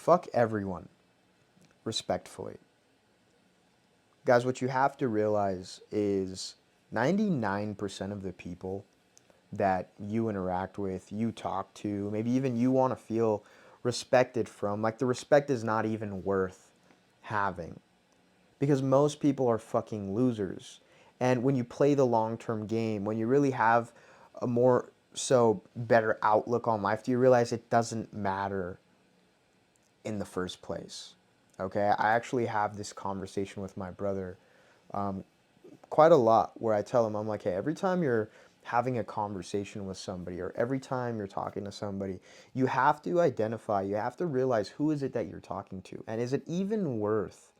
Fuck everyone, respectfully. Guys, what you have to realize is 99% of the people that you interact with, you talk to, maybe even you want to feel respected from, like the respect is not even worth having. Because most people are fucking losers. And when you play the long term game, when you really have a more so better outlook on life, do you realize it doesn't matter in the first place? Okay, I actually have this conversation with my brother quite a lot where I tell him, I'm like, hey, every time you're having a conversation with somebody or every time you're talking to somebody, you have to identify, you have to realize who is it that you're talking to, and is it even worth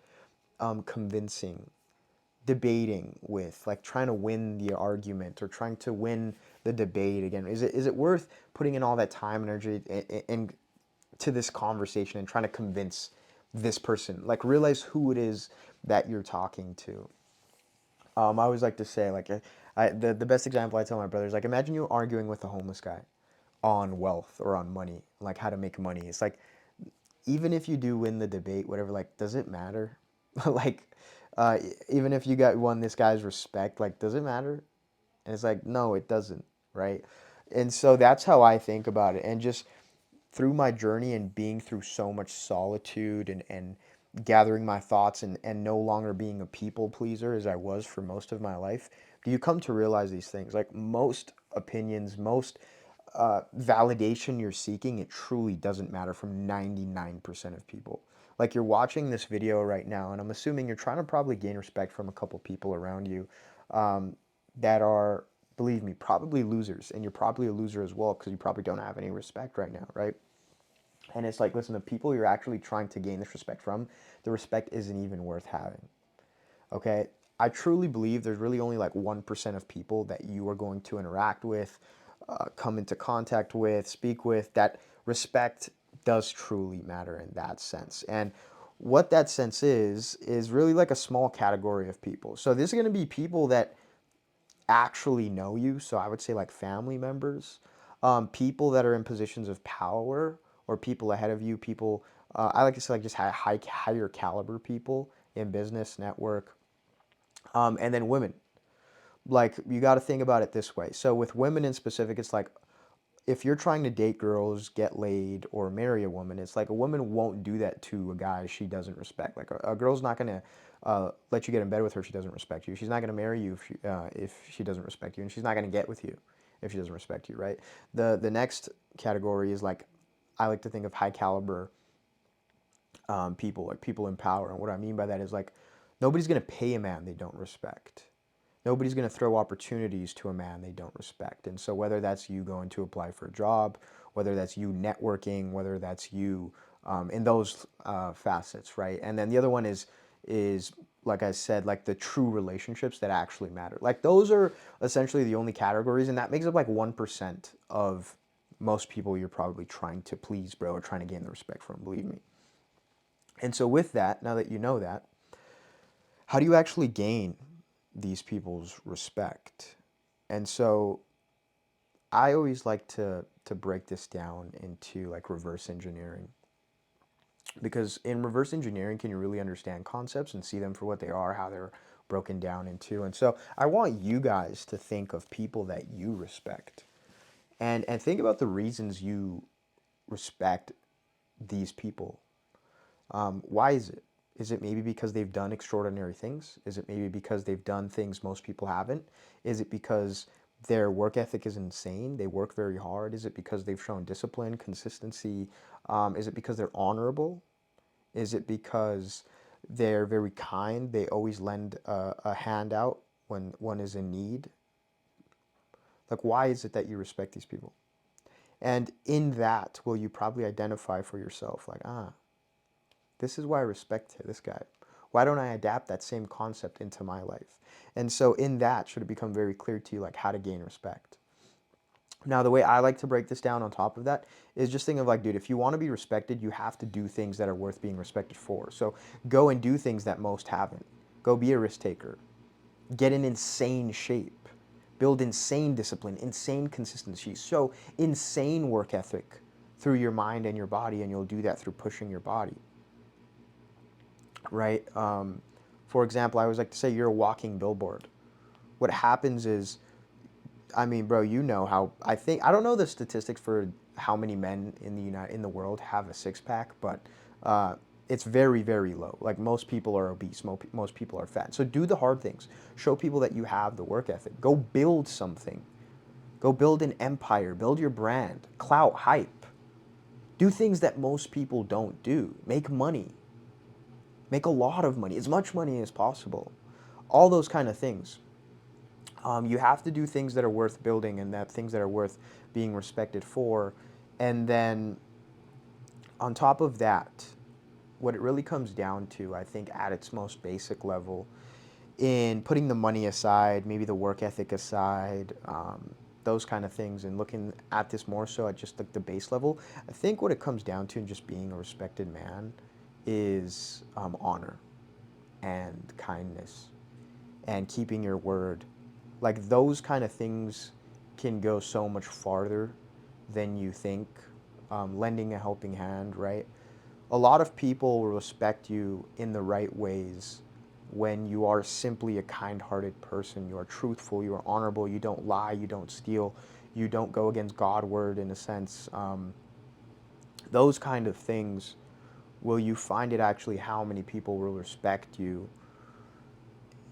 convincing, debating with, like trying to win the argument or trying to win the debate again? Is it worth putting in all that time and energy to this conversation and trying to convince this person? Like realize who it is that you're talking to. I always like to say, like, the best example I tell my brothers, like, imagine you arguing with a homeless guy on wealth or on money, like how to make money. It's like, even if you do win the debate, whatever, like, does it matter? like, uh, even if you got won this guy's respect, like, does it matter? And it's like, no, it doesn't, right? And so that's how I think about it. And just through my journey and being through so much solitude and gathering my thoughts and no longer being a people pleaser as I was for most of my life, do you come to realize these things? Like most opinions, most validation you're seeking, it truly doesn't matter from 99% of people. Like you're watching this video right now, and I'm assuming you're trying to probably gain respect from a couple people around you that are, believe me, probably losers. And you're probably a loser as well because you probably don't have any respect right now, right? And it's like, listen, the people you're actually trying to gain this respect from, the respect isn't even worth having. Okay? I truly believe there's really only like 1% of people that you are going to interact with, come into contact with, speak with, that respect does truly matter in that sense. And what that sense is really like a small category of people. So this is going to be people that actually know you. So I would say like family members, people that are in positions of power or people ahead of you, people, I like to say like just higher caliber people in business, network, and then women. Like you got to think about it this way. So with women in specific, it's like if you're trying to date girls, get laid, or marry a woman, it's like a woman won't do that to a guy she doesn't respect. Like a girl's not gonna let you get in bed with her if she doesn't respect you. She's not gonna marry you if she doesn't respect you, and she's not gonna get with you if she doesn't respect you, right? The next category is like I like to think of high caliber people, like people in power, and what I mean by that is like nobody's gonna pay a man they don't respect. Nobody's going to throw opportunities to a man they don't respect. And so whether that's you going to apply for a job, whether that's you networking, whether that's you in those facets, right? And then the other one is like I said, like the true relationships that actually matter. Like those are essentially the only categories, and that makes up like 1% of most people you're probably trying to please, bro, or trying to gain the respect from, believe me. And so with that, now that you know that, how do you actually gain these people's respect? And so I always like to break this down into like reverse engineering, because in reverse engineering can you really understand concepts and see them for what they are, how they're broken down into. And so I want you guys to think of people that you respect and think about the reasons you respect these people. Why is it? Is it maybe because they've done extraordinary things? Is it maybe because they've done things most people haven't? Is it because their work ethic is insane? They work very hard? Is it because they've shown discipline, consistency? Is it because they're honorable? Is it because they're very kind? They always lend a hand out when one is in need? Like, why is it that you respect these people? And in that, will you probably identify for yourself, like, this is why I respect this guy. Why don't I adapt that same concept into my life? And so in that, should it become very clear to you like how to gain respect. Now, the way I like to break this down on top of that is just think of like, dude, if you want to be respected, you have to do things that are worth being respected for. So go and do things that most haven't. Go be a risk taker. Get in insane shape. Build insane discipline, insane consistency. Show insane work ethic through your mind and your body, and you'll do that through pushing your body, right? For example, I always like to say you're a walking billboard. What happens is, I mean, bro, you know how I don't know the statistics for how many men in the world have a six pack, but uh, it's very very low. Like most people are obese, most people are fat. So do the hard things. Show people that you have the work ethic. Go build something. Go build an empire. Build your brand. Clout, hype. Do things that most people don't do. Make money. Make a lot of money, as much money as possible. All those kind of things. You have to do things that are worth building and that things that are worth being respected for. And then on top of that, what it really comes down to, I think at its most basic level, in putting the money aside, maybe the work ethic aside, those kind of things, and looking at this more so at just like the base level, I think what it comes down to in just being a respected man is honor and kindness and keeping your word. Like those kind of things can go so much farther than you think. Lending a helping hand, right? A lot of people will respect you in the right ways when you are simply a kind-hearted person. You are truthful, you are honorable, you don't lie, you don't steal, you don't go against God word in a sense. Those kind of things, will you find it actually how many people will respect you,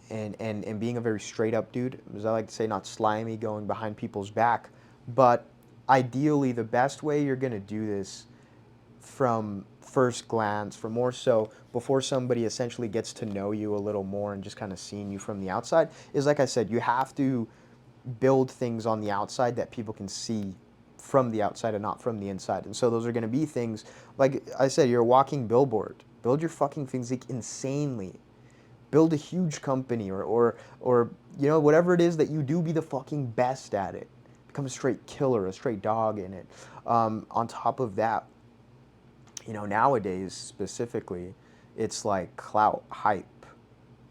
and being a very straight up dude, as I like to say, not slimy, going behind people's back. But ideally, the best way you're going to do this from first glance, for more so before somebody essentially gets to know you a little more and just kind of seeing you from the outside, is like I said, you have to build things on the outside that people can see from the outside and not from the inside. And so those are going to be things like I said, you're a walking billboard. Build your fucking things like insanely. Build a huge company, or whatever it is that you do, be the fucking best at it. Become a straight killer, a straight dog in it. On top of that, nowadays specifically, it's like clout, hype.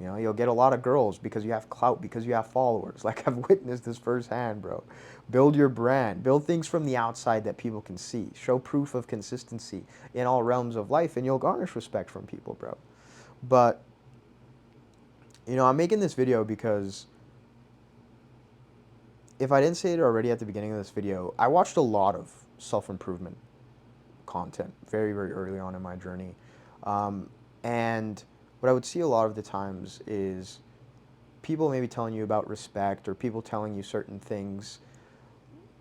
You'll get a lot of girls because you have clout, because you have followers. Like I've witnessed this firsthand, bro. Build your brand. Build things from the outside that people can see. Show proof of consistency in all realms of life, and you'll garnish respect from people, bro. But I'm making this video because if I didn't say it already at the beginning of this video, I watched a lot of self-improvement content very, very early on in my journey. And what I would see a lot of the times is people maybe telling you about respect or people telling you certain things.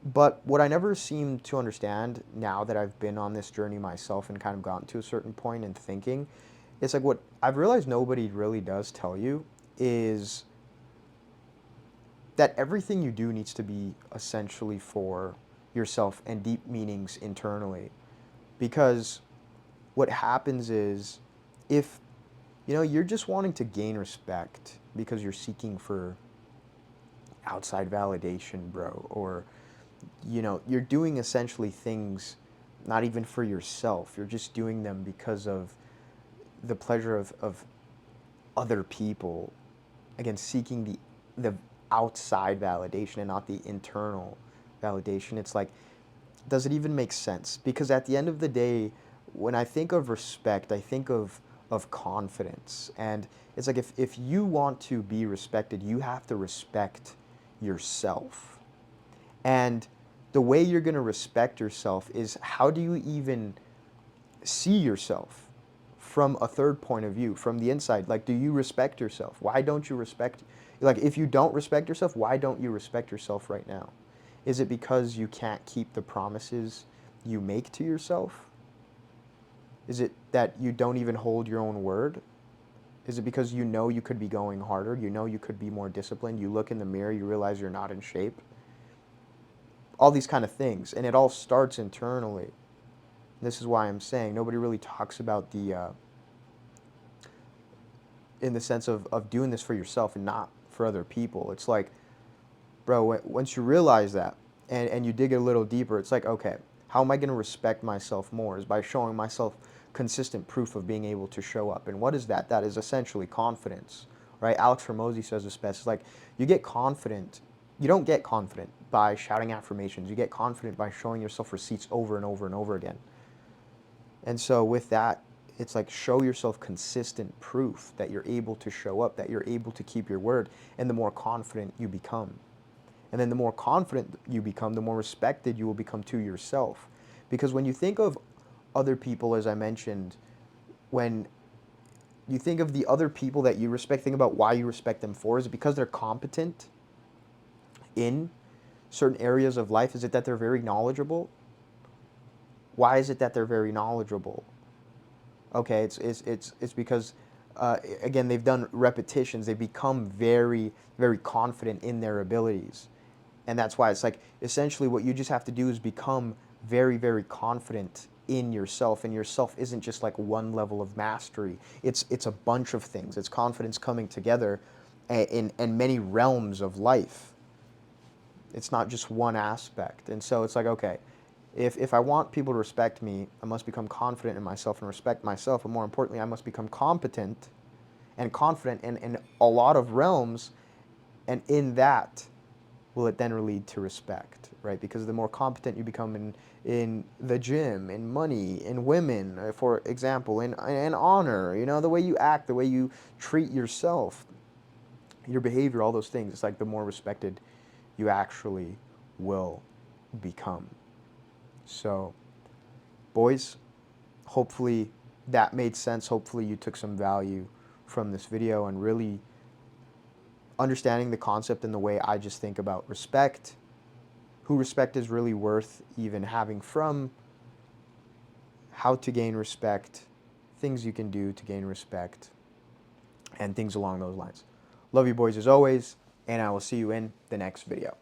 But what I never seem to understand now that I've been on this journey myself and kind of gotten to a certain point in thinking, it's like what I've realized nobody really does tell you is that everything you do needs to be essentially for yourself and deep meanings internally. Because what happens is, if you're just wanting to gain respect because you're seeking for outside validation, bro, or you're doing essentially things not even for yourself, you're just doing them because of the pleasure of other people, again seeking the outside validation and not the internal validation. It's like, does it even make sense? Because at the end of the day, when I think of respect, I think of confidence. And it's like, if you want to be respected, you have to respect yourself. And the way you're going to respect yourself is, how do you even see yourself from a third point of view, from the inside? Like, do you respect yourself? Why don't you respect? Like, if you don't respect yourself, why don't you respect yourself right now? Is it because you can't keep the promises you make to yourself? Is it that you don't even hold your own word? Is it because you could be going harder? You could be more disciplined? You look in the mirror, you realize you're not in shape? All these kind of things. And it all starts internally. This is why I'm saying nobody really talks about in the sense of doing this for yourself and not for other people. It's like, bro, once you realize that and you dig a little deeper, it's like, okay, how am I going to respect myself more? Is by showing myself consistent proof of being able to show up. And what is that? That is essentially confidence, right? Alex Hormozy says this best. It's like, you get confident You don't get confident by shouting affirmations. You get confident by showing yourself receipts over and over and over again. And so with that, it's like show yourself consistent proof that you're able to show up, that you're able to keep your word, and the more confident you become. And then the more confident you become, the more respected you will become to yourself. Because when you think of other people, as I mentioned, when you think of the other people that you respect, think about why you respect them for. Is it because they're competent in certain areas of life? Is it that they're very knowledgeable? Why is it that they're very knowledgeable? Okay, it's because again, they've done repetitions. They become very, very confident in their abilities. And that's why it's like essentially what you just have to do is become very, very confident in yourself. And yourself isn't just like one level of mastery. It's a bunch of things. It's confidence coming together in many realms of life. It's not just one aspect. And so it's like, okay, if I want people to respect me, I must become confident in myself and respect myself. And more importantly, I must become competent and confident in a lot of realms. And in that, will it then lead to respect, right? Because the more competent you become in the gym, in money, in women, for example, in honor, you know, the way you act, the way you treat yourself, your behavior, all those things, it's like the more respected you actually will become. So, boys, hopefully that made sense. Hopefully you took some value from this video and really understanding the concept and the way I just think about respect, who respect is really worth even having from, how to gain respect, things you can do to gain respect, and things along those lines. Love you boys as always, and I will see you in the next video.